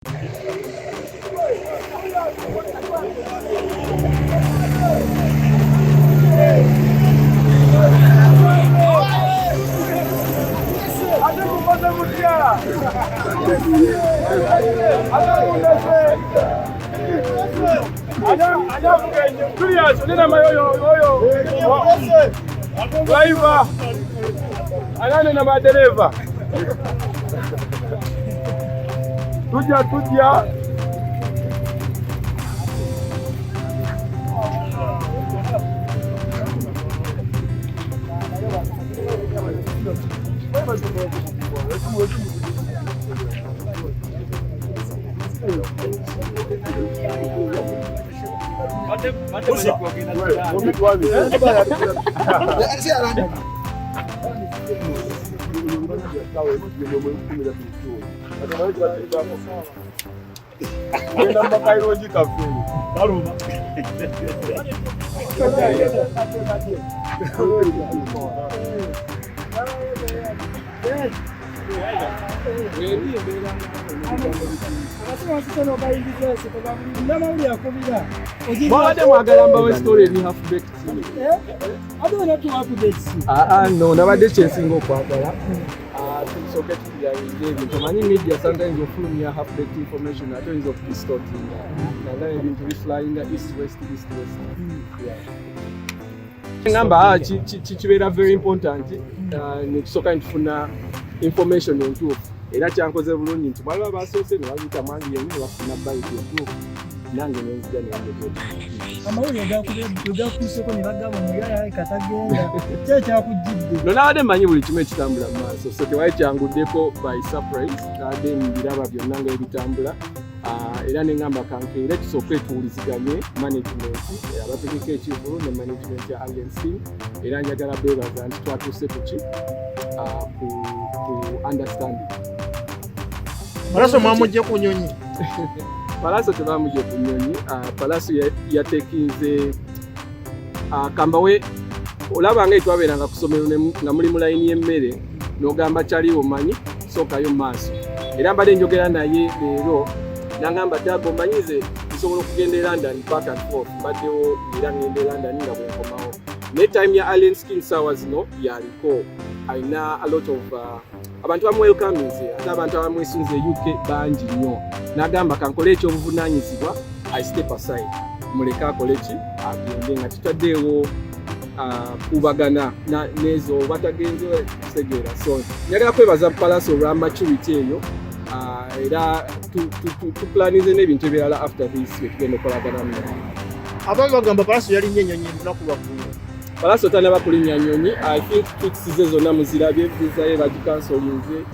Driver anane na madereva tuja no, nabadde kyensinga okwagala tusooke tubyayinga tomanyi media sometimes ofulumya half-baked information ate oyinza okudistortinga naga ebintu biflyinga east west. Ngamba kibeera very important netusooka nitufuna information entuufu era kyankoze bulungi nti baliba basoose ne babiyita mangi yenni ne bafuna bayiti entuufu nange nenzija neyangeteeta amawulire gakutuuseko ne bagamba omuyaya katagenda kyekyakujjidde no nabadde mmanyi buli kimu ekitambula mu maaso so tewali kyanguddeko by surprise nabadde mbiraba byonna nga ebitambula era neŋŋamba kankeera tusooke tuwuliziganye management abategeka ekivulu ne management ya agency era njagala beebaza nti twatuuse kuki ku understanding. Pallaso mwamugye ku nnyonyi? Pallaso tebamugye ku nnyonyi. Pallaso yatekinze kambawe olaba nga etwabeeranga ku ssomero nga muli mu layini y'emmere n'ogamba kyali omanyi sookayo mu maaso era mbadde njogera naye leero nangamba ddaga omanyize nsobola okugenda e London back and forth mbaddewo era ngenda e London nga bwenkomawo naye time ya Alien Skin Sour zino yaliko alina a lot of abantu bamwelkaminze ate abantu abamwesunze UK bangi nnyo n'agamba kankole ekyobuvunaanyizibwa I step aside muleke akole ki agende nga tutaddeewo kubagana nezo batagenze kutegeera so njagala kwebaza Pallaso olwa maturity eyo era tuplanize n'ebintu ebirala after this tugenda okolagana mu abantu bagamba Pallaso yalinnya ennyonyi lunaku lwaggulu. Pallaso tanaba kulinnya nnyonyi. I think tweets ze zonna muzirabye visa ye bagikansolinze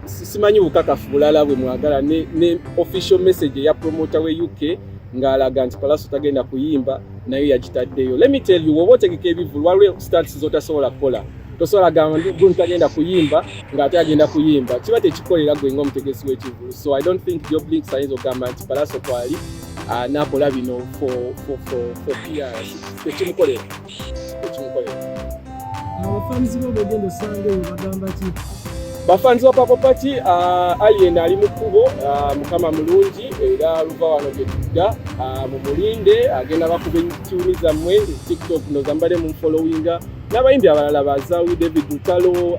simanyi bukakafu bulala bwe mwagala ne official message ya promoter we UK ng'alaga nti Pallaso tagenda kuyimba nayo yagitaddeyo. Let me tell you woba otegeka ebivulu waliwo stats zotasobola kukola tosobola gamba gunti tagenda kuyimba ng'ate agenda kuyimba kiba tekikolera gwe ng'omutegesi w'ekivulu so I don't think job links ayinza okugamba nti Pallaso kwali nakola bino for PR tekimukolera. Abafanzi b'ogenda osange bagamba ki? Bafanzi wa Papa Party Alien ali mu kkubo mukama mulungi era luva wano gye tudda mumulinde agenda bakuba tuni zammwe TikTok nozambale mu followinga n'abayimbi abalala bazaawi David Lutalo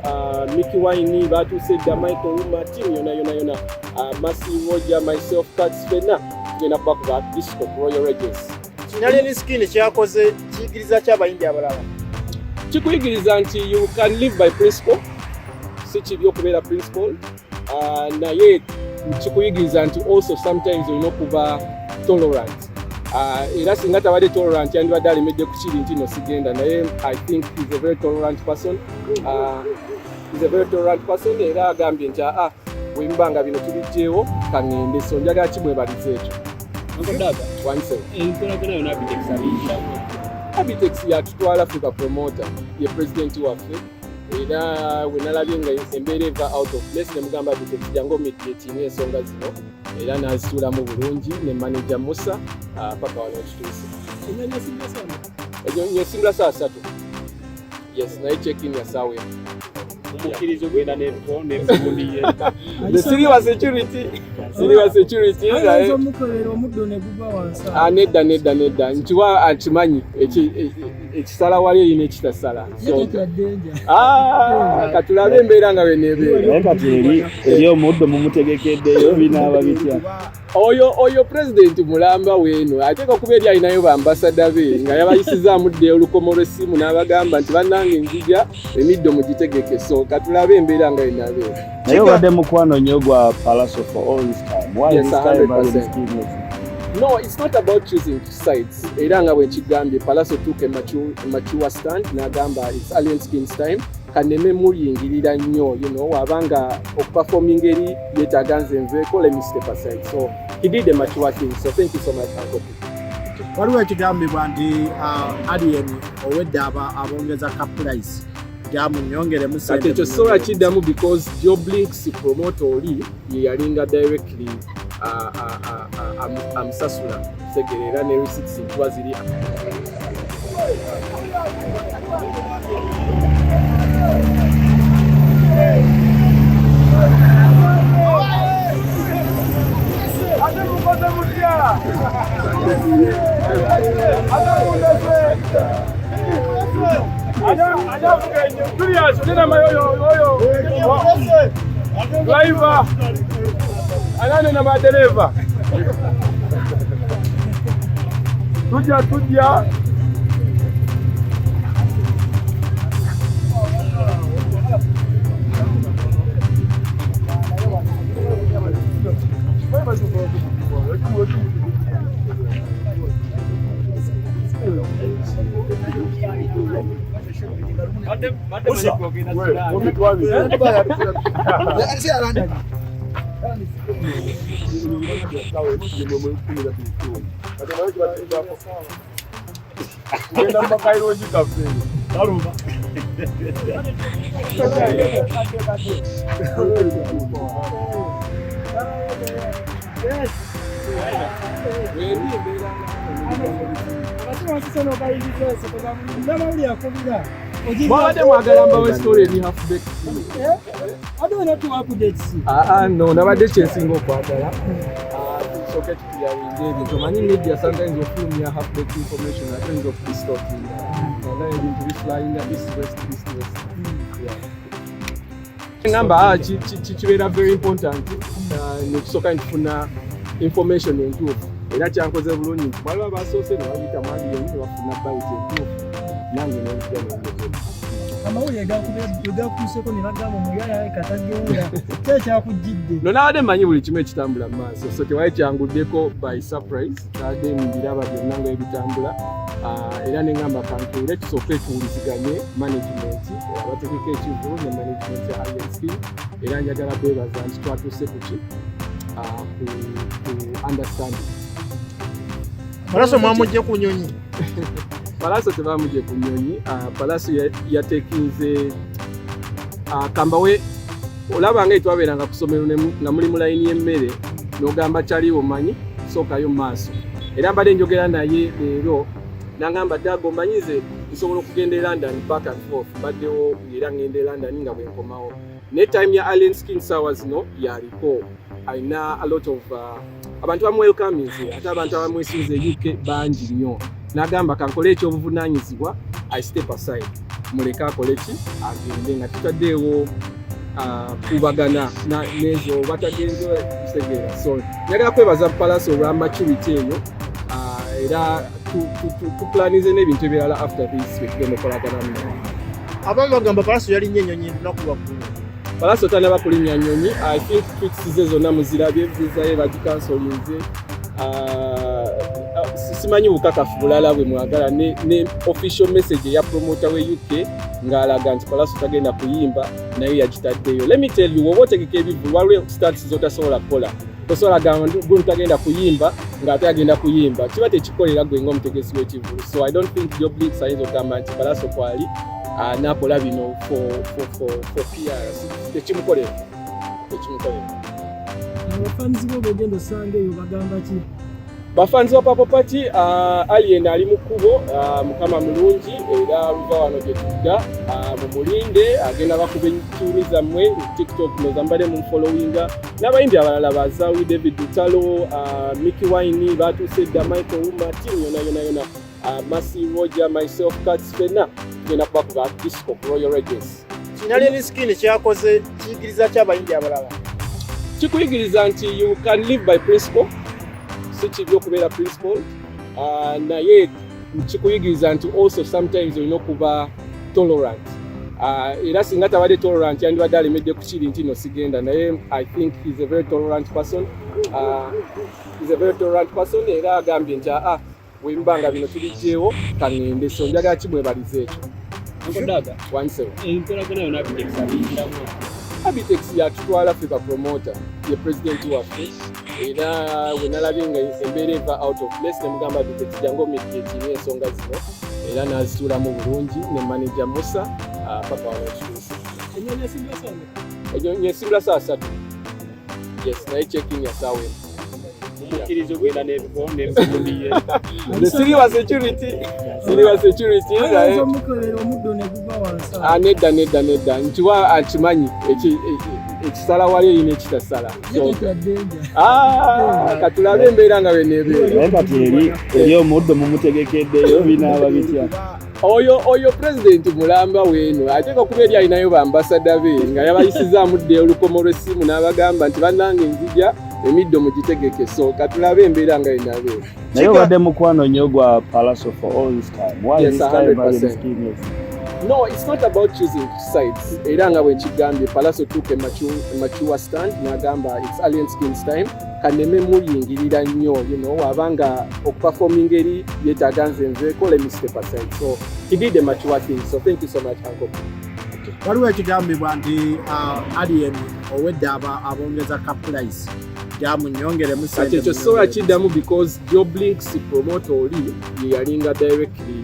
Mickey Wine batuuse dda Michael Uma team yona Masi Roger myself Cats Fena tugenda kubakuba Disco Royal Regis. Alien Skin kyakoze kiyigiriza ky'abayimbi abalala kikuyigiriza nti you can live by principle si kibi okubeera principle naye kikuyigiriza nti also sometimes olina okuba tolerant era singa tabadde tolerant yandibadde alemedde ku kiri nti no sigenda naye I think he's a very tolerant person era agambye nti bwembanga bino tubijjeewo kaŋŋende so njagala kimwebaliza ekyo Abitex yatutwala Africa promoter ye president waffe era we nalabye nga embeera eva out of place ne mugamba Abitex jangu mediating ensonga zino era n'azituulamu bulungi ne manager Musa paka wano ekituuse enyonyo esinga saa 3 yes naye check-in ya saawa emu mukkirizo gwenda n'empundiye. The serious security. Ayo mukolera omuddo ne guba wansi. Nedda nkiwa akimanyi ekisala wali erina ekitasala. Katulabe embeera nga bweneebeera. Kati eri omuddo mumutegekeddeyo binaaba bitya. Oyo president mulamba weeno ateeka kuba eri alinayo bambasada be nga yabayisizaamu dde olukomo lw'essimu n'abagamba nti bannange njija emiddo mugitegeke, so katulabe embeera nga bweneebeera. Naye obadde mukwano nnyo gwa Pallaso for all this time. Why Yes, this time 100%. No, it's not about choosing sides. Era nga bwe nkigambye, Pallaso took a mature stand n'agamba it's alien skins time. Kaneme muyingirira nnyo, wabanga okuperforming eri yeetaaga nze nveeko, let me step aside. So he did a mature thing. So thank you so much, Uncle. Waliwo ekigambibwa nti alien owedde abongeza ka price gyamunyongeremu Kati ekyo sola kiddamu because Joblinks promoter oli ye yalinga directly amusasula segerera ne receipts ntwa ziri. Driver anane na madereva tujja Mwabadde mwagala mbawe story eri halfback. I don't know to update. No, nabadde kyensinga okwagala. Tusooke tukiyawinga ebintu. Omanyi media sometimes ofulumya halfback information at times of distorting. Naye ebintu biflyinga east west. Ngamba kibeera very important. Netusooka ntufuna information entuufu. Era kyankoze bulungi nti baliba basoose ne bayita mwali yenyi ne bafuna bayita entuufu. Nange n'enjira n'enjogera. Amawulire gakuuseko ne bagamba omuyaya katagenda kyekyakujjidde. No nabadde mmanyi buli kimu ekitambula mu maaso, so tewali kyanguddeko by surprise. Nabadde mbiraba byonna nga ebitambula. Era ne ngamba kantuule tusooke tuwuliziganye management abategeka ekivulu ne management ya ISP. Era njagala beebaza nti twatuuse ku ki ku understanding. Pallaso mwamugye ku nnyonyi. Pallaso tebamugye ku nnyonyi. Pallaso yatekinze kambawe olaba nga etwabeeranga ku ssomero nga muli mu layini y'emmere n'ogamba kyali omanyi sookayo mu maaso. Era mbadde njogera naye leero n'agamba ddaga omanyize nsobola okugenda e London back and forth baddewo era ngenda e London nga bwe nkomawo. Ne time ya Alien Skin Sour zino yaliko alina a lot of abantu bamwelkaminze ate abantu abamwesinze UK bangi nnyo. N'agamba kankole ekyobuvunaanyizibwa I step aside. Muleka akole ki agende nga tutaddeewo kubagana n'ezo batagenze kutegeera. So njagala kwebaza Pallaso olwa maturity eyo era tuplanize n'ebintu ebirala after this tugenda okolagana mu. Abamu bagamba Pallaso yali nnyo ennyonyi lunaku lwaggulu. Pallaso tanaba kulinnya nnyonyi. I think tweets ze zonna muzirabye visa ye bagikansolinze. Simanyi bukakafu bulala bwe mwagala ne official message ya promoter we UK ng'alaga nti Pallaso tagenda kuyimba naye yagitaddeyo. Let me tell you, woba otegeka ebivulu waliwo stats zotasobola kukola. Tosobola gamba gwe tagenda kuyimba ng'ate agenda kuyimba. Kiba tekikolera gwe ng'omutegesi w'ekivulu. So I don't think Joblinks ayinza okugamba nti Pallaso kwali nakola bino for PR. Tekimukolera. Abafanzi bo begenda osanga eyo bagamba ki? Bafanzi wa Purple Party Alien ali mu kkubo mukama mulungi era luva wano gye tudda mumulinde agenda bakuba entuuni zammwe TikTok nozambale mu followinga n'abayimbi abalala bazaawi David Utalo Mickey Wine batuuse dda Michael Uma team yona Masi Roger myself Cats fenna tugenda kubakuba disco Royal Regis. Kinali skin kyakoze kiyigiriza ky'abayimbi abalala Kikuyigiriza nti you can live by principle sikibyo kubeera principle naye kikuyigiriza nti also sometimes olina okuba tolerant era singa tabadde tolerant yandibadde alemedde ku kiri nti no sigenda naye I think he's a very tolerant person era agambye nti wembanga bino tulijjeewo kaŋŋende so njagala kimwebaliza ekyo nkodaga enkolagana yona Abitex yatutwala ffe bapromota ye president waffe era we nalabye nga embeera eva out of place nemugamba Abitex jangu omitietini ensonga zino era nazituulamu bulungi ne manager Musa papa wanekituusa enyonyo esimbula saa 3 yes naye checking ya saawa Mukirizo gwenda n'ebikonde mbiye. Siriwa security Pallaso mukolera omuddo ne guva wansi. Nedda ntiwa akimanyi ekisala wali erina ekitasala katulabe embeera nga beneebeera kati eri omuddo mumutegekeddeyo binaaba bitya oyo president mulamba weeno ateeka kuba eri alinayo bambasada be nga yabayisizaamu dde olukomo lw'essimu n'abagamba nti bannange nzija emiddo mugitegeke so katulabe embeera nga enabeera naye obadde mukwano nnyo gwa Pallaso for all this time. Why Yes, this time 100%. No, it's not about choosing sides. Era nga bwe nkigambye Pallaso took a mature stand n'agamba it's Alien Skins time kaneme muliyingirira nnyo wabanga okuperforming eri yeetaaga nze nveeko let me step aside so he did a mature thing so thank you so much Uncle. waliwo ekigambibwa nti Alien owedde abongeza kapulais gyamunyongeremu kati ekyo sobola kiddamu because Job Links promoter oli ye yalinga directly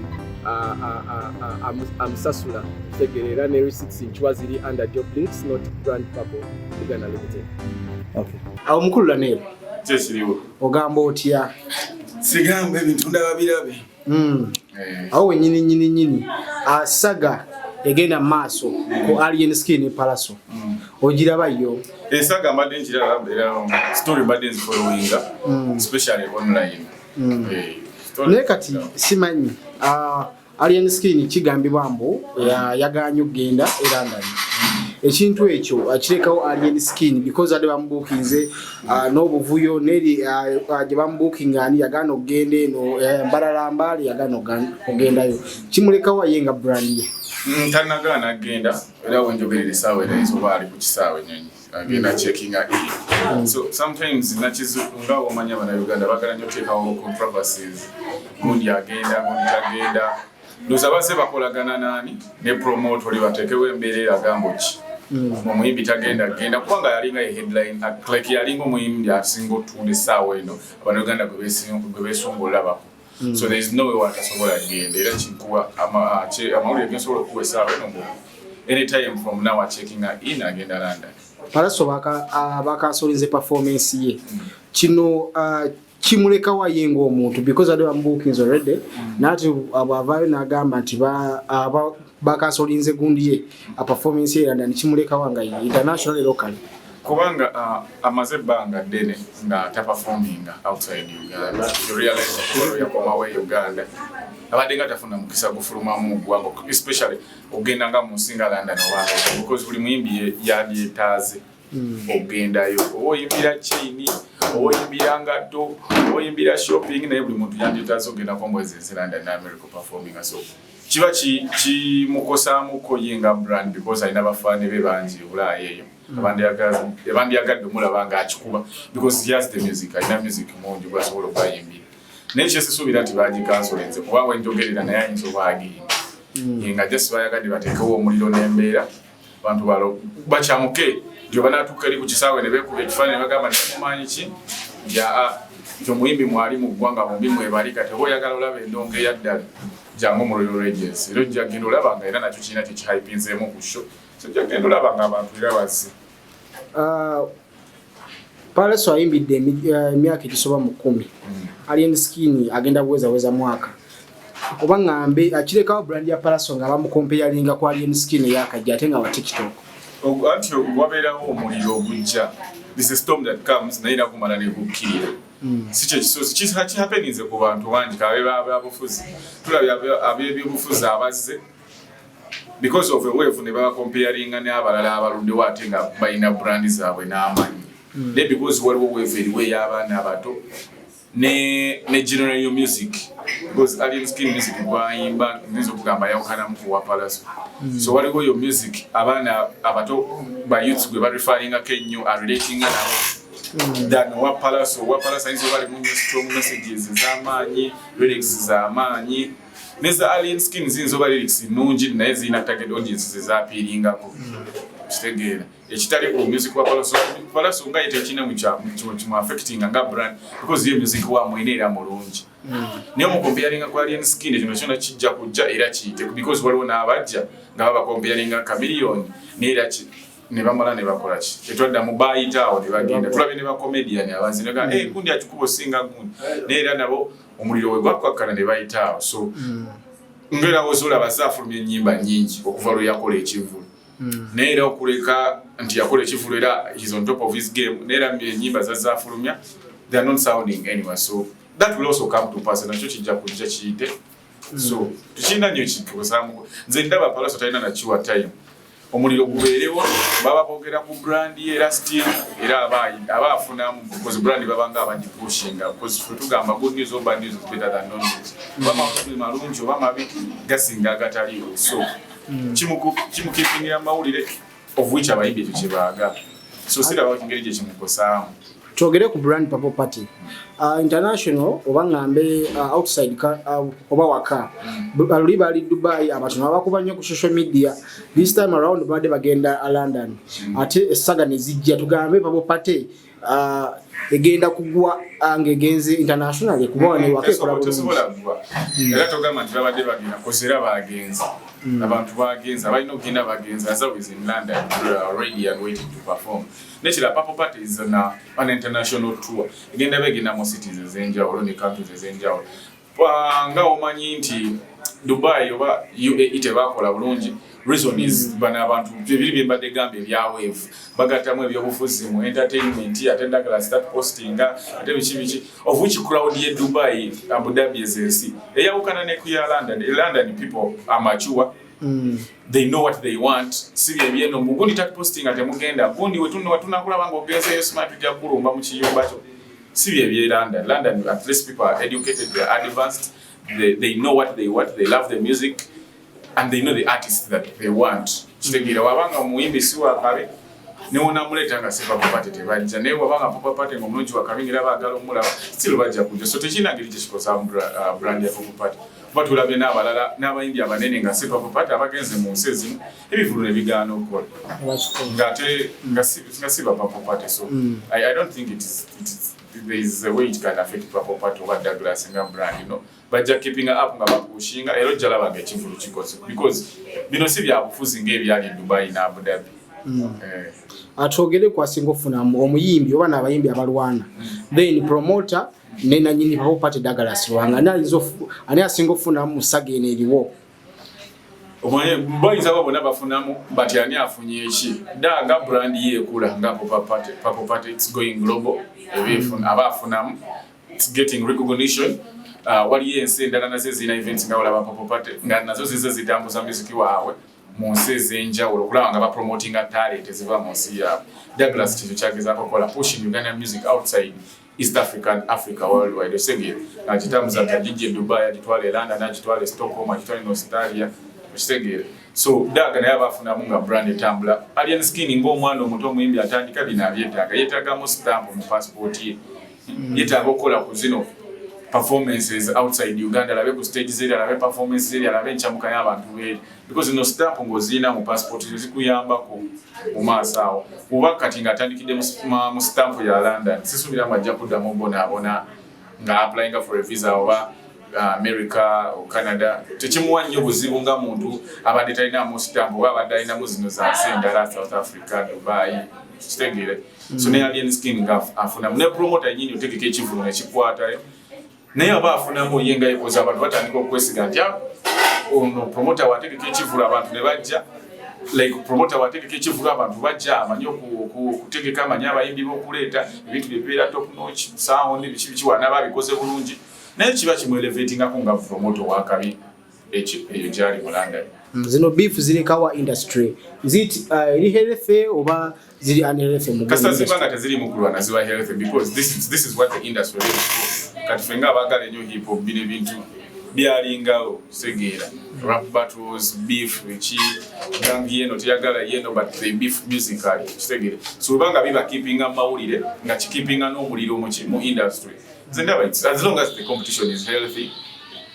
amusasula tegerera ne receipts nchwa ziri under Job Links not Grand Purple Uganda Limited. Okay. Awo mukulu Lanero kyesiriwo ogamba otya sigamba ebintu ndaba birabe awo nyini saga egenda maaso ku Alien Skin ne Pallaso ogirabayo esaga mbadde nkiraba era story mbadde nzifollowinga especially online naye kati simanyi Alien Skin kigambibwa mbu yaganye okugenda era ndani ekintu ekyo akirekawo Alien Skin because ade bambukinze n'obuvuyo neri gye bambukinga ani yagana okugenda eno mbalalambali yagana okugendayo kimulekawo yenga brand ye tanagana agenda era wenjogerera essaawa era ezoba ali ku kisaawe nyonyi agenda checking in so sometimes nakizu nga omanya Bannayuganda bagala nnyo teekawo controversies gundi agenda gundi tagenda ndoza base bakolagana nani ne promote oli batekewo embeera agamba ki omuyimbi tagenda genda kubanga yalinga headline like yalinga omuyimbi asinga otunde essaawa eno Abannayuganda gwe beesongola bako so there is no way watasobola genda era kinkuwa amawulire gensobola okuwa essaawa eno mbu anytime from now checking in agenda London. Pallaso bakasolinze performance ye kino kimuleka wayenga omuntu because ade bambukinze already nati abavayo nagamba nti bakasolinze gundi ye a performance ye London kimuleka wanga international local kubanga amaze banga dene nga ta performing outside Uganda you realize ko yakomawe Uganda abadde nga tafuna mukisa gufuluma mu gwango especially ogenda nga mu singa London owange because buli muyimbi yabyetaaze ogendayo oyimbira chini oyimbira ngato oyimbira shopping naye buli muntu yabyetaaze ogenda kombwezi London na America performing so kiba kimukosamu ko yenga brand because alina bafani be bangi Bulaayo abandi yagadde mulabanga akikuba because he has the music alina music mungi gwasobola okuyimbira nekyo sisuubira nti bagikansolenze kuba wenjogerera naye ayinza obagenda yenga just bayagadde bateekewo omuliro n'embeera abantu balo bakyamuke nti banatuuka eri ku kisaawe ne beekuba ekifaananyi ne bagamba nekumanyi ki nti omuyimbi mwali mu ggwanga bombi mwebali kati oba oyagala olaba endongo eyaddala jangu mu Royal Regis era ojja genda olaba nga era nakyo kirina tekihypinzeemu ku show so ojja genda olaba nga abantu era bazze Pallaso ayimbidde emyaka egisoba mu 10. Alien Skin agenda weza mwaka. Oba ngambe akirekawo brand ya Pallaso nga bamukompeyalinga ku Alien Skin yakajja ate nga wa TikTok. Anti wabeerawo omuliro ogujja. This is a storm that comes naye nakumala nekukirira. Sicho kisozi kihapeninze ku bantu bangi abebufuzi. Tulabye ab'ebyobufuzi abazze because of a wave ne baba comparinga ne abalala abaluddewo ate nga balina brand zaabwe n'amanyi. Ne because waliwo wave eriwe y'abaana abato ne general music because Alien Skin music bayimba nizo kugamba yawukana mu wa Pallaso. So waliwo yo music abaana abato ba youth gwe ba referring akenyo are relating nabo that wa Pallaso izo bali mu strong messages z'amanyi lyrics z'amanyi neza Alien Skin zinzo bali lyrics nungi naye zina target audience zapiringako kitegera ekitali ku music wa Pallaso nga yete kina mu affecting nga brand because your music wa mwenera mulungi niyo mu comparing kwa Alien Skin kino kyona kijja kujja era kiyite because waliwo n'abajja nga baba comparing Chameleone n'era ki ne bamala ne bakola ki etwadda mu bayitawo ne bagenda tulabye ne ba comedian abazinega kundi akikubo singa gundi n'era nabo omuliro we gwakwakana ne bayitawo so ngera wozula bazafulumye ennyimba nyingi okuva lwe yakola ekivulu n'era okuleka nti yakola ekivulu era he's on top of his game n'era ennyimba zazafulumya they are not sounding anywhere so that will also come to pass nakyo kijja kujja kiyite so tukinda nnyo kikusamu nze ndaba Pallaso talina nakiwa time omuliro gubeerewo baba boogera ku brand era still era abafunamu because brand babanga abagipushinga because tugamba good news or bad news is better than no news bama malungi oba mabi gasinga agataliwo so kimukipingira mawulire of which abayimbi tukibaaga so siraba ngeri gye kimukosaamu twogere ku brand Purple Party international oba ngambe outside oba waka baluli bali Dubai abantu abakuba nnyo ku social media this time around bade bagenda London ate essaga ne zijja tugambe Purple Party egenda kugwa angegenze international kuba ne wake kola era tugamba nti babadde bagenda kozera bagenzi abantu bagenzi abalina okugenda bagenzi as always in London already and waiting to perform Nechila Purple Party is an international tour. Egenda begenda mu cities ezenjawulo ne countries ezenjawulo. Nga omanyi nti Dubai oba UAE tebakola bulungi. Reason is bana abantu bibiri byembadde gambe bya wave. Bagatamu ebyobufuzi mu entertainment atendagala start posting ate bichi of which crowd ye Dubai Abu Dhabi ezensi. Eyawukana ne ku ya London. London people are mature. They know what they want. Sibi ebyeno mugundi tak posting ate mugenda gundi watuna kulaba ngo geze smart ja kulumba mu kiyumba kyo. Sibi ebyelanda London at least people are educated, they are advanced, they know what they want, they love the music and they know the artists that they want. Kitegira wabanga muimbi siwa kabe ne wona muleta nga sifa Purple Party bajja ne wabanga Purple Party ngomulungi wakabingira bagalo mulaba still bajja kujja so tekinagiri kikosa brand ya Purple Party. But we have been abalala n'abayimbi abanene nga sifa Purple Party abagenze mu nsi ezimu ebivulu ne bigaana okukola nga sifa Purple Party so I don't think there is a way it can affect Purple Party over Douglas nga brand, you know, but just keeping up nga bakushinga ero jalaba nga ekivulu kikoze because bino si bya bufuzi ng'ebyali Dubai na Abu Dhabi. Atwogere kwa singo funa omuyimbi oba n'abayimbi abalwana then promoter nena nyini Purple Party Douglas Lwanga ani asingo funa musagene eriwo omanye boyiza babona bafunamu but yani afunye eki nga brand ye ekula nga Purple Party it's going global abafunamu it's getting recognition wali yensi endala nazo zina events nga wala Purple Party nga nazo zize zitambuza music wawe mu nsi ezenjawulo okulaba nga bapromotinga talent eziva mu nsi yaabwe. Douglas kintu kyagezaako kola pushing Ugandan music outside East Africa worldwide osegere nakitambuza tajije Dubai agitwale London agitwale Stockholm agitwale Australia osegere so daga naye abafunamu nga brand etambula Alien Skin ng'omwana omuto omuyimbi atandika bino yeetagamu stamp mu passport ye yeetaaga okukola ku zino performances outside Uganda labe ku stage zeri labe performance zeri labe nchamuka y'abantu beri because no stamp ngozina mu passport zikuyamba ku maasawo uba kati nga atandikide mu stamp ya London sisubira amajja kuddamu bona nga applying for a visa oba America or Canada tekimuwa nnyo buzibu nga muntu abadde talina mu stamp oba abadde alina mu zino za sendala South Africa Dubai kitegere So ne alien skin nga afuna ne promoter nyinyi otegeka ekivuno ne kikwatayo naye aba afunamu yenga ekoza abantu batandika okwesiga nti ono promoter wategeka ekivuno abantu ne bajja like promoter wategeka ekivuno abantu bajja amanyo kutegeka amanya abayimbi bokuleeta ebintu byebeera top notch sound biki wana babikoze bulungi naye kiba kimu elevating ako nga promoter wakabi eyo gyali mu London. Zino beef ziri kawa industry ziti iri healthy oba ziri unhealthy mu industry kasasibanga teziri mukulwana ziba healthy because this is what the industry is for. Kati fenga abagala ennyo hip hop bine bintu byalingawo segeera rap battles beef which gangi yeno teyagala yeno but the beef musically segeera so banga biba keeping amawulire nga keeping n'omuliro mu industry zendaba as long as the competition is healthy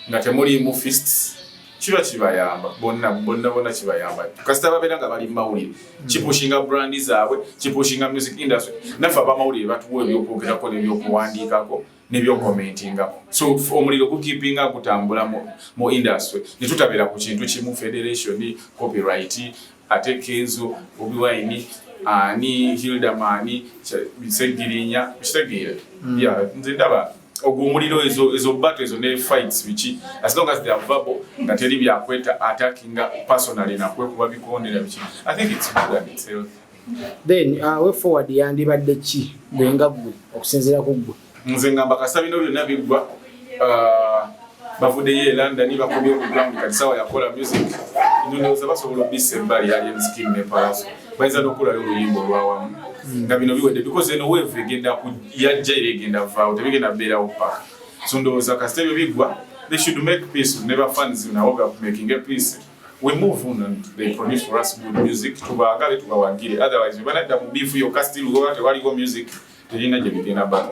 nga temuli mu fists kibayamba bonna kibayamba kasita babeeranga bali mawulire kipushinga brandi zaabwe kipushinga music industry nafa abamawulire batuwa ebyokwogerako n'ebyokuwandiikako n'ebyokomentingako so omuliro gukeepinga gutambula mu industry netutabeera ku kintu kimu federation copyright ate Kenzo Bobi Wine ani Hildamani Segirinya kitegeera nze ndaba ogumuliro ezo battle ezo ne fights bichi as long as they are verbal nga teri byakweta attacking personally na kwekuba bikondera bichi I think it's good and it's healthy. Then way forward yandibadde ki gwenga gwe okusinzira ku gwe nze ngamba kasabino byonna biggwa bavuddeyo e London bakomye okuground kalisawa yakola music ndowooza basobola obisa ebbali ya Alien Skin ne Pallaso bayinza n'okulayo oluyimba olwawamu nga bino biwedde because eno wave egenda yajja era egenda vaawo tebigenda beerawo paka so ndowooza kasita ebyo biggwa they should make peace with never fans now making a peace we move on and they produce for us good music tubaagale tubawagire otherwise we banadda mu beef yo kastil go tewaliwo music terina gye bigenda back.